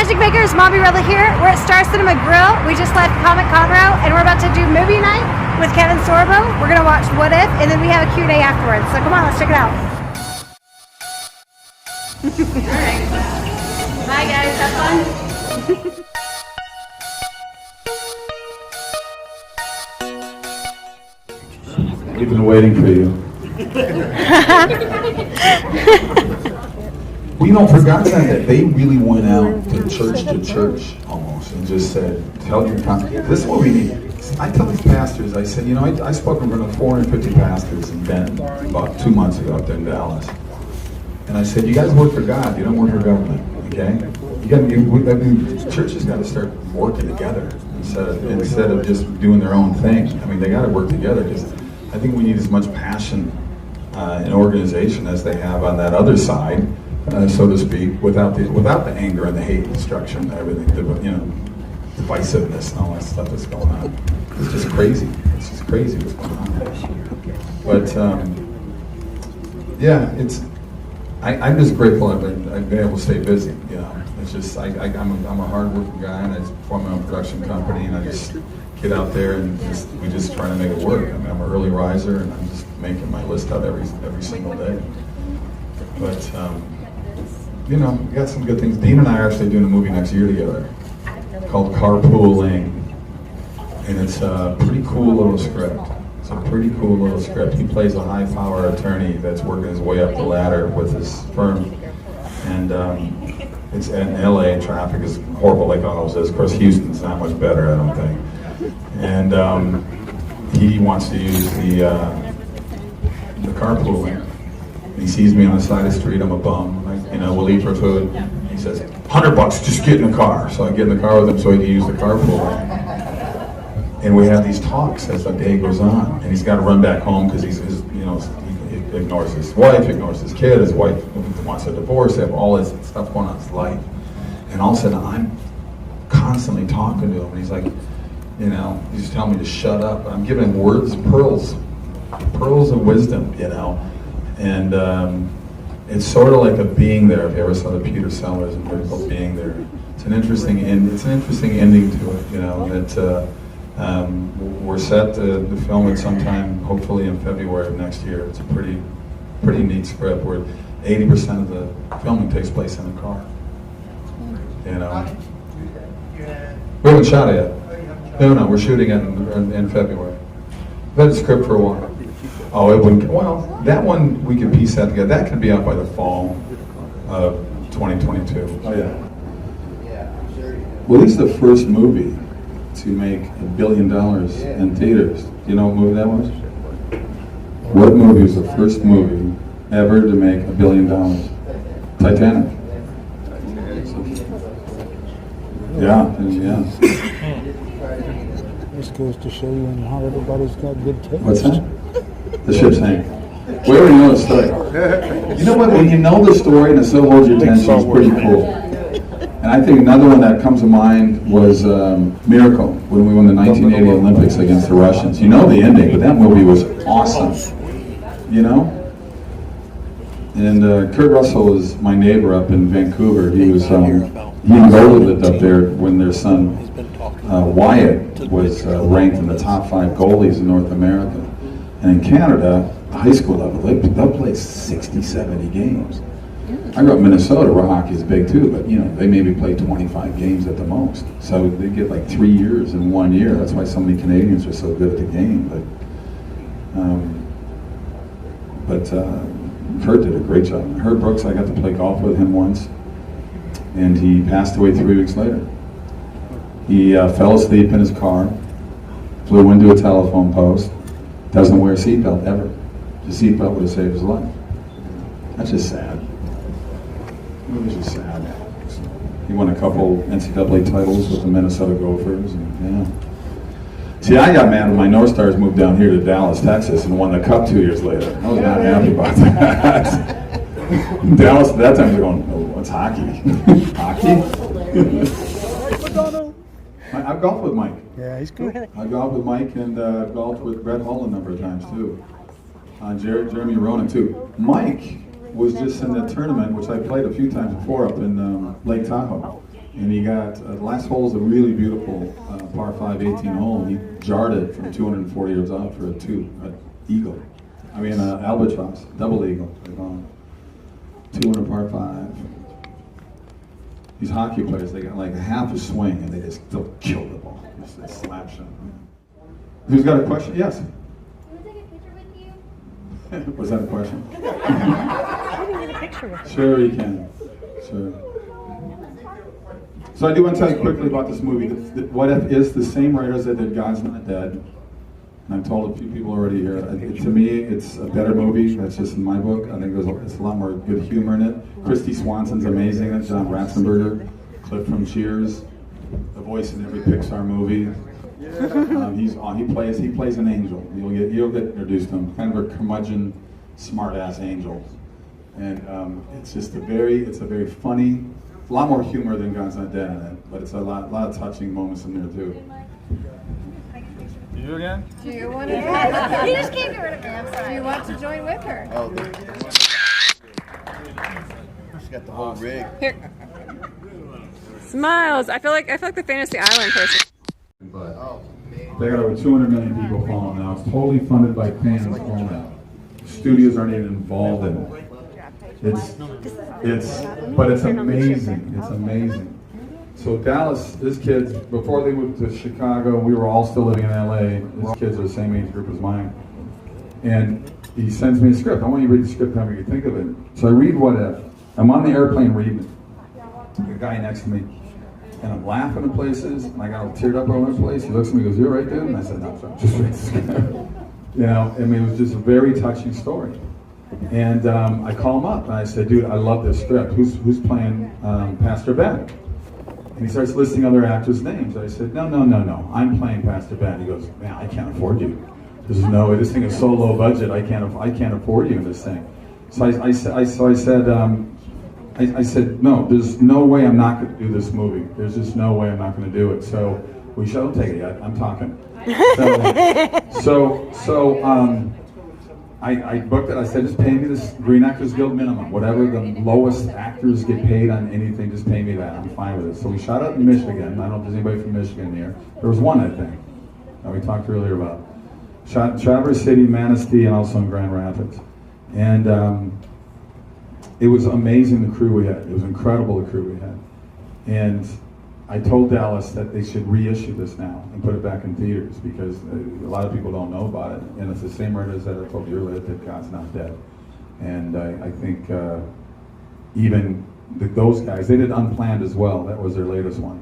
Magic Makers, Mombierella here. We're at Star Cinema Grill. We just left Comic Conroe, and we're about to do movie night with Kevin Sorbo. We're going to watch What If, and then we have a Q&A afterwards. So come on, let's check it out. Alright. Bye guys, have fun. We've been waiting for you. We forgot that they really went out to church almost and just said, tell your pastor, this is what we need. I tell these pastors, I said, I spoke in front of 450 pastors in Benton about 2 months ago up there in Dallas. And I said, you guys work for God, you don't work for government, okay? Churches got to start working together instead of just doing their own thing. I mean, they got to work together. I think we need as much passion and organization as they have on that other side, so to speak, without the anger and the hate and destruction and everything, divisiveness and all that stuff that's going on. It's just crazy. It's just crazy what's going on. But yeah, I'm just grateful I've been able to stay busy. It's just I'm a hard-working guy, and I form my own production company, and I just get out there and we just try to make it work. I mean, I'm an early riser, and I'm just making my list out every single day. But we got some good things. Dean and I are actually doing a movie next year together called Carpooling, and it's a pretty cool little script. He plays a high-power attorney that's working his way up the ladder with his firm, and it's in LA. Traffic is horrible, like always is. Of course, Houston's not much better, I don't think. And he wants to use the carpooling. He sees me on the side of the street. I'm a bum. We'll eat for food. He says, $100, just get in the car. So I get in the car with him so he can use the carpool. And we have these talks as the day goes on. And he's got to run back home because he ignores his wife, ignores his kid. His wife wants a divorce. They have all this stuff going on in his life. And all of a sudden, I'm constantly talking to him. And he's like, he's telling me to shut up. I'm giving him words, pearls of wisdom, And it's sort of like a Being There. If you ever saw the Peter Sellers and called Being There, it's an interesting ending to it. That we're set to film it sometime, hopefully in February of next year. It's a pretty neat script where 80% of the filming takes place in the car. We haven't shot it yet. No, we're shooting it in February. We've had the script for a while. Oh, it wouldn't. Well, that one we could piece that together. That could be out by the fall of 2022. Oh yeah. Well, he's the first movie to make $1 billion in theaters. Do you know what movie that was? What movie was the first movie ever to make $1 billion? Titanic. Yeah. This goes to show you how everybody's got good taste. What's that? The ship sank. We already know the story. You know what? When you know the story and it still holds your attention, it's pretty cool. And I think another one that comes to mind was Miracle, when we won the 1980 Olympics against the Russians. You know the ending, but that movie was awesome. And Kurt Russell was my neighbor up in Vancouver. He was he and Goldie lived up there when their son Wyatt was ranked in the top 5 goalies in North America. And in Canada, the high school level, they'll play 60, 70 games. I grew up in Minnesota where hockey is big too, but they maybe play 25 games at the most. So they get like 3 years in 1 year. That's why so many Canadians are so good at the game. But Kurt did a great job. Herb Brooks, I got to play golf with him once, and he passed away 3 weeks later. He fell asleep in his car, flew into a telephone post, doesn't wear a seatbelt ever. The seatbelt would have saved his life. That's just sad. It was just sad. He won a couple NCAA titles with the Minnesota Gophers. See, I got mad when my North Stars moved down here to Dallas, Texas, and won the Cup 2 years later. I was not happy about that. Dallas at that time was going, oh, what's hockey? Hockey? I've golfed with Mike. Yeah, he's good. I've golfed with Mike, and I've golfed with Brett Hull a number of times too. Jeremy Ronan too. Mike was just in the tournament, which I played a few times before up in Lake Tahoe. And he got, the last hole is a really beautiful par 5 18 hole, and he jarred it from 240 yards out for an eagle. I mean, albatross, double eagle. 200 par 5. These hockey players, they got like a half a swing and they just still kill the ball. It's a slap shot. Who's got a question? Yes? Can we take a picture with you? Was that a question? I didn't get a picture with you. Sure you can. Sure. So I do want to tell you quickly about this movie. What If is the same writers that did God's Not Dead. And I've told a few people already here. To me, it's a better movie. That's just in my book. I think there's a lot more good humor in it. Christy Swanson's amazing. That's John Ratzenberger, Cliff from Cheers, the voice in every Pixar movie. He plays an angel. You'll get introduced to him. Kind of a curmudgeon, smart-ass angel. And it's just a very funny. A lot more humor than God's Not Dead in it, but it's a lot of touching moments in there too. You again? Do you want to? You just can't get rid of me. I'm Do sorry. you want to join with her? Oh, she's got the whole rig. Smiles. I feel like the Fantasy Island person. But they got over 200 million people following now. It's totally funded by fans only. Studios aren't even involved in it. But it's amazing. It's amazing. So Dallas, his kids, before they moved to Chicago, we were all still living in LA. His kids are the same age group as mine. And he sends me a script. I want you to read the script, however you think of it. So I read What If. I'm on the airplane reading it. The guy next to me. And I'm laughing at places, and I got all teared up all over the place. He looks at me and goes, "You all right, dude?" And I said, "No, sorry, just read the script." You know, I mean, it was just a very touching story. And I call him up, and I said, "Dude, I love this script. Who's playing Pastor Ben?" And he starts listing other actors' names. I said, No, I'm playing Pastor Ben. He goes, "Man, I can't afford you. There's no way. This thing is so low budget. I can't afford you in this thing." So I said, "No, there's no way I'm not going to do this movie. There's just no way I'm not going to do it." So we said, "Don't take it yet. I'm talking." I booked it. I said, "Just pay me this Green Actors Guild minimum. Whatever the lowest actors get paid on anything, just pay me that. I'm fine with it." So we shot it in Michigan. I don't know if there's anybody from Michigan here. There was one, I think, that we talked earlier about. Shot in Traverse City, Manistee, and also in Grand Rapids. And it was amazing, the crew we had. It was incredible, the crew we had. And I told Dallas that they should reissue this now and put it back in theaters because a lot of people don't know about it. And it's the same writers that I told you earlier that God's Not Dead. And I think even those guys, they did Unplanned as well. That was their latest one.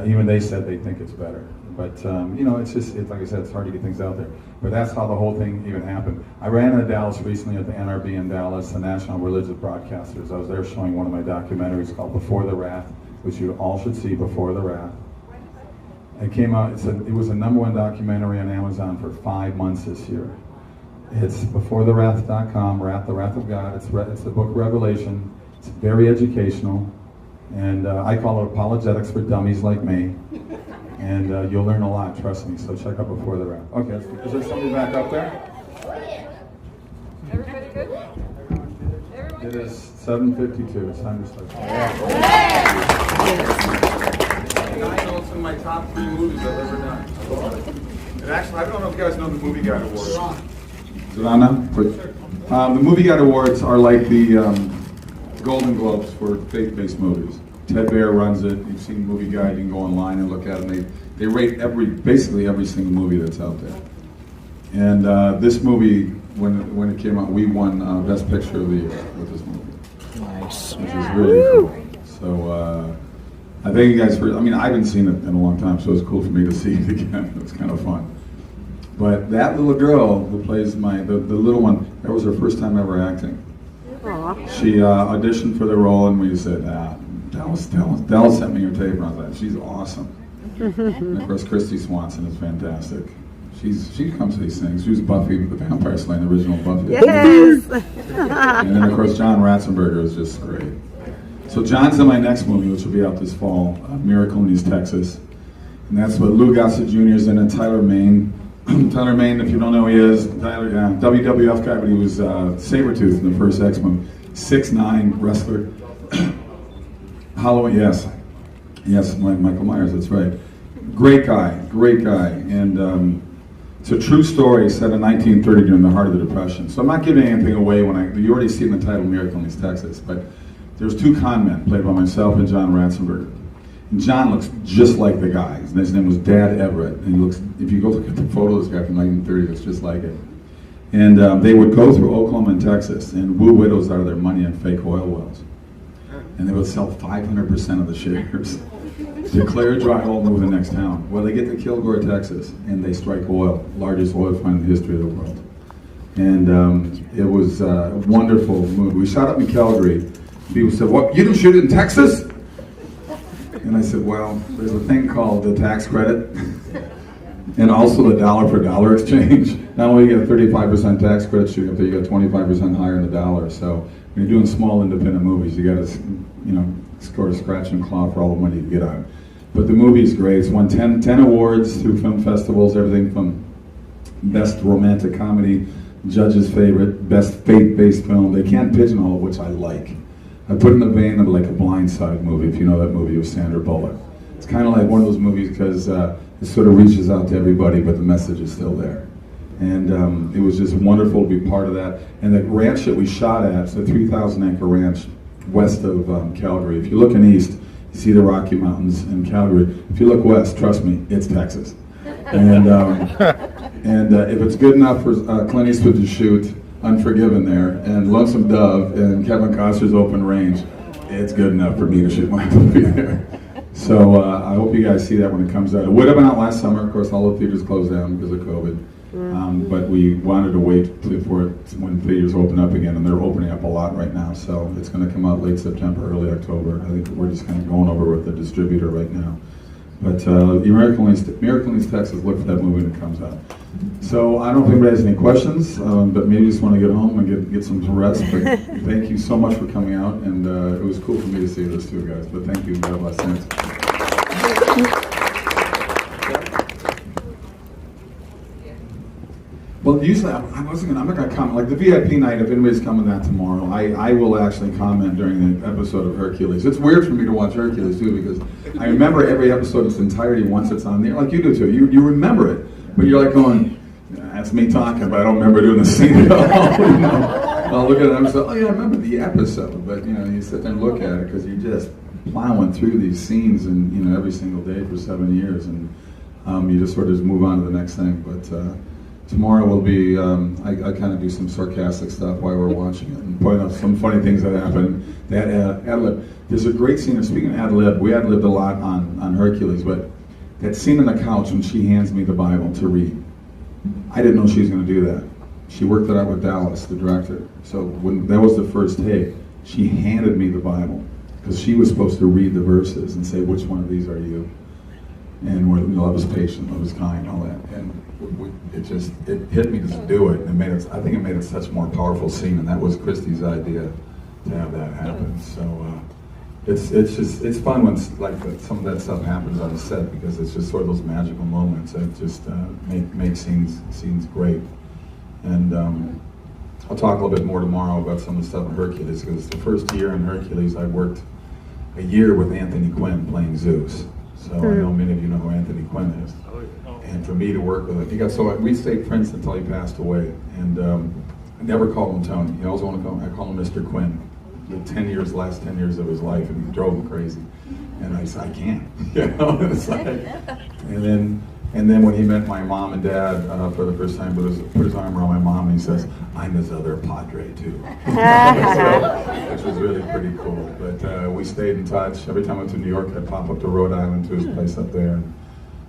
Even they said they think it's better. But, it's just, like I said, it's hard to get things out there. But that's how the whole thing even happened. I ran into Dallas recently at the NRB in Dallas, the National Religious Broadcasters. I was there showing one of my documentaries called Before the Wrath, which you all should see, Before the Wrath. It came out, it was a #1 documentary on Amazon for 5 months this year. It's beforethewrath.com, the Wrath of God. It's the book Revelation. It's very educational. And I call it apologetics for dummies like me. And you'll learn a lot, trust me. So check out Before the Wrath. Okay, is there somebody back up there? Everybody good? It is 7:52. It's time to start. I know it's in my top 3 movies I've ever done. And actually, I don't know if you guys know the Movie Guide Awards. Is it on now? The Movie Guide Awards are like the Golden Globes for faith-based movies. Ted Baer runs it. You've seen Movie Guide. You can go online and look at it. They rate basically every single movie that's out there. And this movie, when it came out, we won Best Picture of the Year with this movie. Nice. Which is really cool. So I thank you guys for. I haven't seen it in a long time, so it's cool for me to see it again. It's kind of fun. But that little girl who plays the little one, that was her first time ever acting. Aww. She auditioned for the role, and we said, Dallas sent me her tape, and I was like, she's awesome. And of course, Christy Swanson is fantastic. She comes to these things. She was Buffy the Vampire Slayer, the original Buffy. Yes. And then of course John Ratzenberger is just great. So John's in my next movie, which will be out this fall, Miracle in East Texas. And that's what Lou Gossett Jr. is in, and Tyler Mane. Tyler Mane, if you don't know who he is, WWF guy, but he was Sabretooth in the first X movie. 6'9" wrestler. Halloween, yes. Yes, Michael Myers, that's right. Great guy, and it's a true story set in 1930 during the heart of the Depression. So I'm not giving anything away you already see in the title Miracle in East Texas, but there's two con men played by myself and John Ratzenberger. And John looks just like the guy. His name was Dad Everett, and he looks, if you go look at the photo of this guy from 1930, it's just like it. And they would go through Oklahoma and Texas and woo widows out of their money on fake oil wells. And they would sell 500% of the shares. Declare a dry hole, move to the next town. Well, they get to Kilgore, Texas, and they strike oil, largest oil find in the history of the world. And it was a wonderful movie. We shot up in Calgary. People said, "What? You didn't shoot it in Texas?" And I said, "Well, there's a thing called the tax credit, and also the dollar for dollar exchange. Not only you get 35% tax credit shooting up there, you got 25% higher in the dollar. So when you're doing small independent movies, you got to, score a scratch and claw for all the money you get on. But the movie's great. It's won 10 awards through film festivals, everything from best romantic comedy, judge's favorite, best faith-based film. They can't pigeonhole it, which I like. I put it in the vein of like a Blind Side movie, if you know that movie with Sandra Bullock. It's kind of like one of those movies because it sort of reaches out to everybody, but the message is still there. And it was just wonderful to be part of that. And the ranch that we shot at, it's a 3,000 acre ranch west of Calgary. If you're looking east, you see the Rocky Mountains in Calgary. If you look west, trust me, it's Texas. And if it's good enough for Clint Eastwood to shoot Unforgiven there, and Lonesome Dove, and Kevin Costner's Open Range, it's good enough for me to shoot my movie there. So I hope you guys see that when it comes out. It would have been out last summer. Of course, all the theaters closed down because of COVID. But we wanted to wait for it when theaters open up again, and they're opening up a lot right now. So it's going to come out late September, early October. I think we're just kind of going over with the distributor right now. But Miracle in East Texas, look for that movie when it comes out. So I don't know if anybody has any questions, but maybe you just want to get home and get some rest. But thank you so much for coming out, and it was cool for me to see this too, guys. But thank you, God bless. Thanks. Well, usually I'm not going to comment. Like the VIP night, if anybody's coming that tomorrow, I will actually comment during the episode of Hercules. It's weird for me to watch Hercules too because I remember every episode in its entirety once it's on there, like you do too. You remember it, but you're like going, that's me talking, but I don't remember doing the scene at all. I'll look at it and say, oh yeah, I remember the episode, but you sit there and look at it because you're just plowing through these scenes and every single day for 7 years, and you just sort of just move on to the next thing. But tomorrow will be, I kind of do some sarcastic stuff while we're watching it and point out some funny things that happen. That ad-lib. There's a great scene, speaking of ad-lib, we ad-libbed a lot on Hercules, but that scene on the couch when she hands me the Bible to read, I didn't know she was going to do that. She worked it out with Dallas, the director. So when that was the first take, she handed me the Bible because she was supposed to read the verses and say, which one of these are you? And love is patient, love is kind, all that. And it hit me to do it. And I think it made it such a more powerful scene, and that was Christie's idea to have that happen. So it's fun when some of that stuff happens on the set because it's just sort of those magical moments that just make scenes great. And I'll talk a little bit more tomorrow about some of the stuff in Hercules because the first year in Hercules I worked a year with Anthony Quinn playing Zeus. So I know many of you know who Anthony Quinn is. And for me to work with him, we stayed friends until he passed away. And I never called him Tony. He always wanted to call him, I call him Mr. Quinn. The last 10 years of his life, and he drove him crazy. And I said, I can't. It's like, and then when he met my mom and dad for the first time, put his arm around my mom, and he says, I'm his other padre too. Which was really pretty cool. But we stayed in touch. Every time I went to New York, I'd pop up to Rhode Island to his place up there. And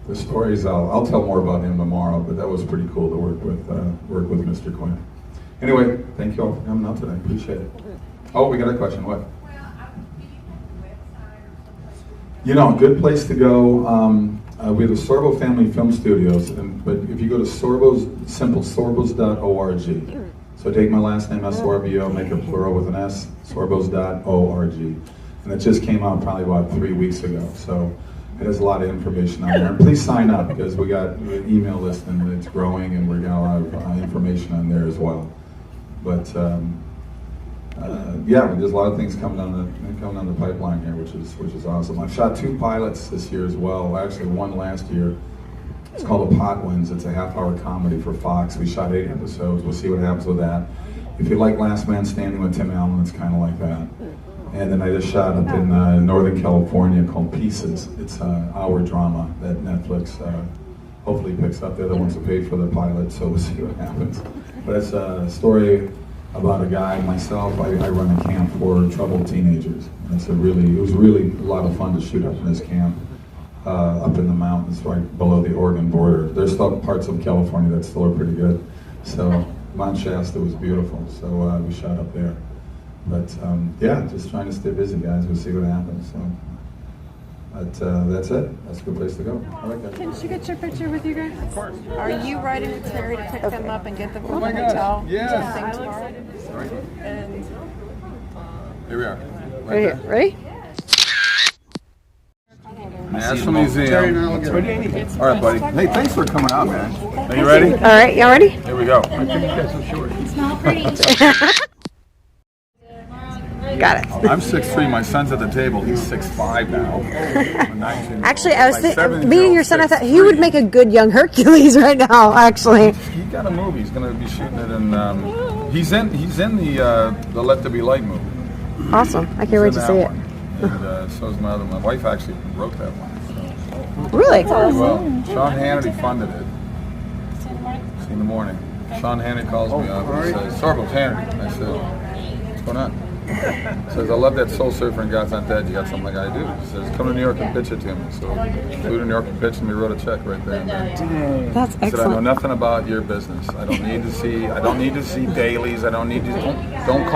the stories, I'll tell more about him tomorrow, but that was pretty cool to work with Mr. Quinn. Anyway, thank you all for coming out today. Appreciate it. Oh, we got a question. What? A good place to go. We have the Sorbo Family Film Studios, but if you go to sorbos.org. So take my last name, S-O-R-B-O, make it plural with an S, sorbos.org. And it just came out probably about 3 weeks ago. So it has a lot of information on there. And please sign up because we got an email list and it's growing and we got a lot of information on there as well. But yeah, there's a lot of things coming down the pipeline here, which is awesome. I've shot 2 pilots this year as well. Actually, one last year. It's called The Pot Wins. It's a half-hour comedy for Fox. We shot 8 episodes. We'll see what happens with that. If you like Last Man Standing with Tim Allen, it's kind of like that. And then I just shot up in Northern California called Pieces. It's an hour drama that Netflix hopefully picks up. They're the ones who paid for the pilot, so we'll see what happens. But it's a story about a guy, myself. I run a camp for troubled teenagers. And it was really a lot of fun to shoot up in this camp, up in the mountains right below the Oregon border. There's still parts of California that still are pretty good. So Mount Shasta was beautiful, so we shot up there. But yeah, just trying to stay busy, guys. We'll see what happens. So, but that's it. That's a good place to go. All right, guys. Can she get your picture with you guys? Of course. Are you riding with Terry to pick them up and get them from the hotel? Yes. Tomorrow? And Here we are. Right here. Ready? National Museum. All right, buddy. Hey, thanks for coming out, man. Are you ready? All right, y'all ready? Here we go. It's not pretty. Got it. I'm 6'3". My son's at the table. He's 6'5" now. Actually, I was thinking, 7-year-old, me and your son, I thought he 6'3". would make a good young Hercules right now. Actually, He got a movie. He's going to be shooting it in. He's in the Let There Be Light movie. awesome! I can't wait to see it. And so is my other. My wife actually wrote that one. So. Really? Well, Sean Hannity funded it. See you in the morning. Sean Hannity calls me up and says, "Sorbo, it's Hannity." I said, "What's going on?" He says, "I love that Soul Surfer and God's Not Dead. You got something like I do." He says, "Come to New York and pitch it to me." So flew to New York and pitched him. He wrote a check right there and then. That's He said, "I know excellent. nothing about your business. I don't need to see dailies. I don't need to. Don't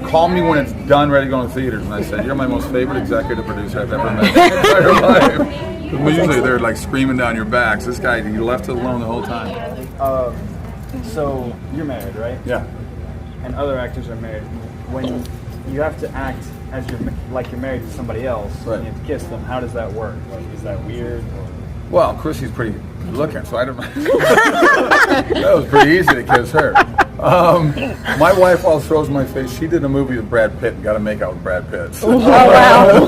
call me when it's done, ready to go in theaters." And I said, "You're my most favorite executive producer I've ever met in my entire life." But usually they're like screaming down your backs. This guy, you left it alone the whole time. So you're married, right? Yeah. And other actors are married. When you have to act as you're married to somebody else, Right. and you have to kiss them, how does that work? Like, is that weird? Well, Chrissy's pretty good looking, so I don't. That was pretty easy to kiss her. My wife always throws in my face. She did a movie with Brad Pitt and got to make out with Brad Pitt. So, Oh wow!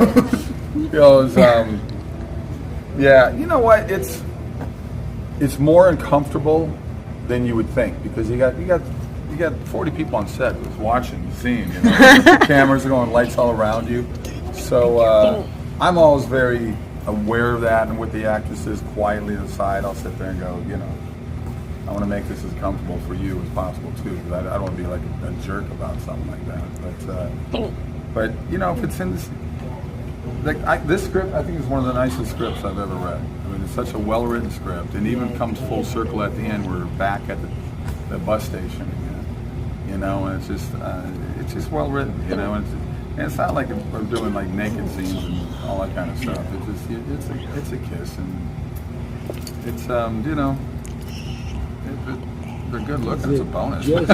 you know, it was, yeah, you know what? It's more uncomfortable than you would think because you got 40 people on set who's watching, seeing. You know? Cameras are going, lights all around you. So I'm always very aware of that, and with the actresses quietly to the side, I'll sit there and go, you know, I want to make this as comfortable for you as possible too, because I don't want to be like a jerk about something like that. But you know, if it's in this. This script, I think, is one of the nicest scripts I've ever read. I mean, it's such a well-written script, and even comes full circle at the end. We're back at the bus station again, you know, and it's just well-written, you know, and it's not like we're doing like naked scenes and all that kind of stuff. It's a kiss, and it's you know, they're good looking. It's a bonus. Is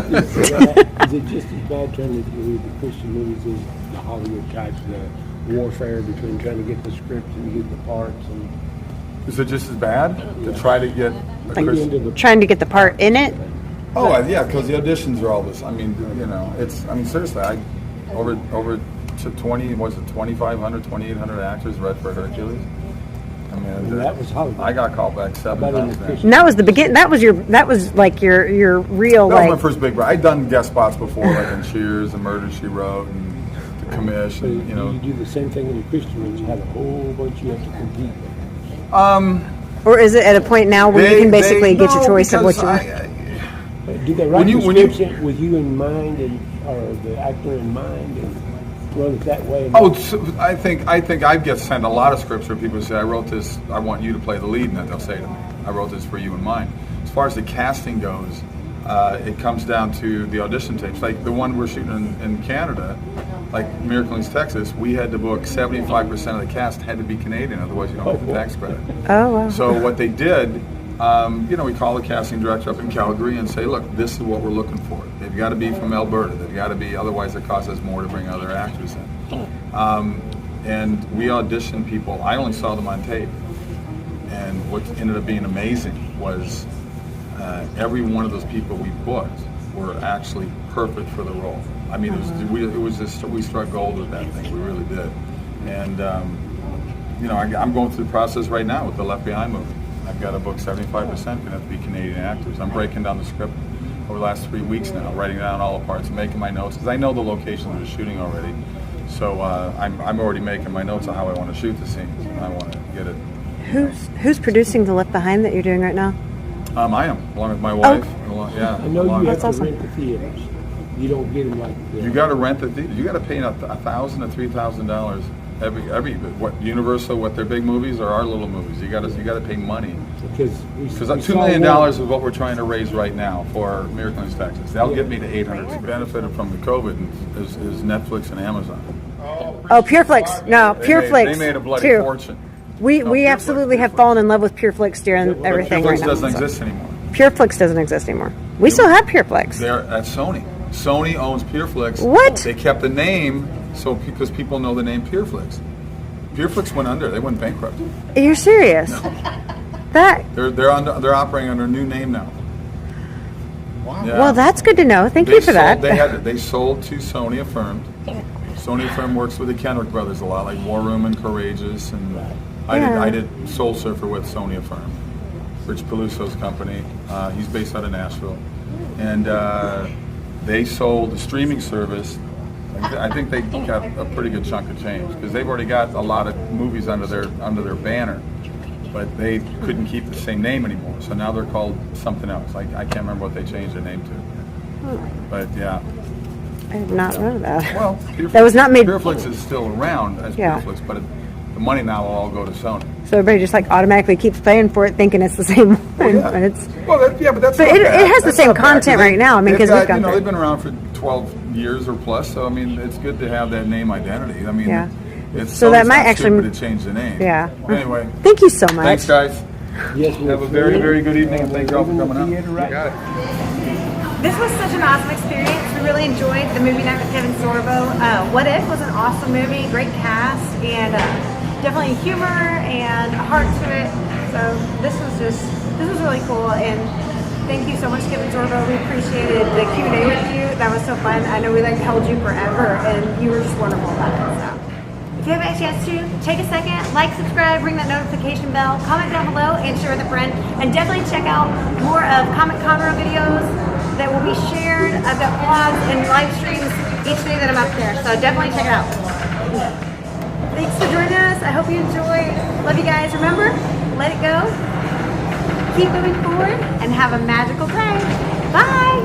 it just as bad trying to do the Christian movies as the Hollywood types, the warfare between trying to get the script and get the parts? And Is it just as bad to try to get a Christian? Trying to get the part in it. Oh yeah, because the auditions are all this. I mean, you know, seriously, I over to 2,500, 2,800 actors read for Hercules. I mean, that was Hollywood. I got called back 7 times. And that was the begin. That was like your real That like. was my first big break. I'd done guest spots before, like in Cheers and Murder, She Wrote, and The Commish, So and you know. you do the same thing in the Christian ones. You have a whole bunch you have to compete with. Or is it at a point now where you can basically get your choice of what you want? Do they write When the you- scripts with you in mind, or the actor in mind, and run it that way? Oh, I think I get sent a lot of scripts where people say, "I wrote this. I want you to play the lead," and they'll say to me, "I wrote this for you in mind." As far as the casting goes, it comes down to the audition tapes. Like the one we're shooting in Canada, like Miracle in Texas, we had to book 75% of the cast had to be Canadian, otherwise you don't get the tax credit. Oh wow. So what they did, you know, we call the casting director up in Calgary and say, "Look, this is what we're looking for. They've got to be from Alberta. They've got to be, otherwise it costs us more to bring other actors in." And we auditioned people. I only saw them on tape. And what ended up being amazing was every one of those people we booked were actually perfect for the role. I mean, we struck gold with that thing. We really did. And you know, I'm going through the process right now with the Left Behind movie. I've got a book 75% going to have to be Canadian actors. I'm breaking down the script over the last 3 weeks now, writing down all the parts, making my notes because I know the location of the shooting already. So I'm already making my notes on how I want to shoot the scenes. I want to get it. Who's producing the Left Behind that you're doing right now? I am, along with my wife. Yeah, I know you have That's to awesome. rent the theaters. You don't get them like you got to rent the theater. You got to pay $1,000 to $3,000 every what Universal, what their big movies or our little movies. You got to pay money. because $2 million is what we're trying to raise right now for Miracle in Texas. That'll get me to 800. Benefited from the COVID is Netflix and Amazon. Oh, PureFlix. No, PureFlix. They made a bloody too. fortune. We PureFlix, absolutely have PureFlix. fallen in love with PureFlix during everything PureFlix right now. doesn't So. exist anymore. PureFlix doesn't exist anymore. We still have PureFlix. They're at Sony. Sony owns PureFlix. What? They kept the name because people know the name PureFlix. PureFlix went under. They went bankrupt. You're serious? That They're operating under a new name now. Wow. Yeah. well, that's good to know. Thank you for that. They sold to Sony Affirmed. Sony Affirmed works with the Kendrick brothers a lot, like War Room and Courageous, and I did Soul Surfer with Sony Affirmed. Rich Peluso's company. He's based out of Nashville, and they sold the streaming service. I think they got a pretty good chunk of change because they've already got a lot of movies under their banner, but they couldn't keep the same name anymore. So now they're called something else. I can't remember what they changed their name to. But yeah. I did not know that. Well, that was not made. PureFlix is still around as PureFlix, but the money now will all go to Sony. So everybody just like automatically keeps paying for it, thinking it's the same one. Yeah. But it's. But that's. But not it bad. has the That's same not bad, content right now. I mean, because we've gone through. they've been around for 12 years or plus. So I mean, it's good to have that name identity. I mean, it's So that Sony's might not actually stupid to change the name. Yeah. Anyway, Thank you so much. thanks, guys. Yes, Have a very, very good evening, and thank you all for coming out. You got it. This was such an awesome experience. We really enjoyed the movie night with Kevin Sorbo. What If was an awesome movie, great cast, and definitely humor and a heart to it. So this was really cool. And thank you so much, Kevin Sorbo. We appreciated the Q&A with you. That was so fun. I know we held you forever, and you were just wonderful about it. So. If you have a chance to, take a second, like, subscribe, ring that notification bell, comment down below, and share with a friend. And definitely check out more of Comic Conroe videos that will be shared. I've got vlogs and live streams each day that I'm up there. So definitely check it out. Thanks for joining us. I hope you enjoyed. Love you guys. Remember, let it go. Keep moving forward and have a magical day. Bye.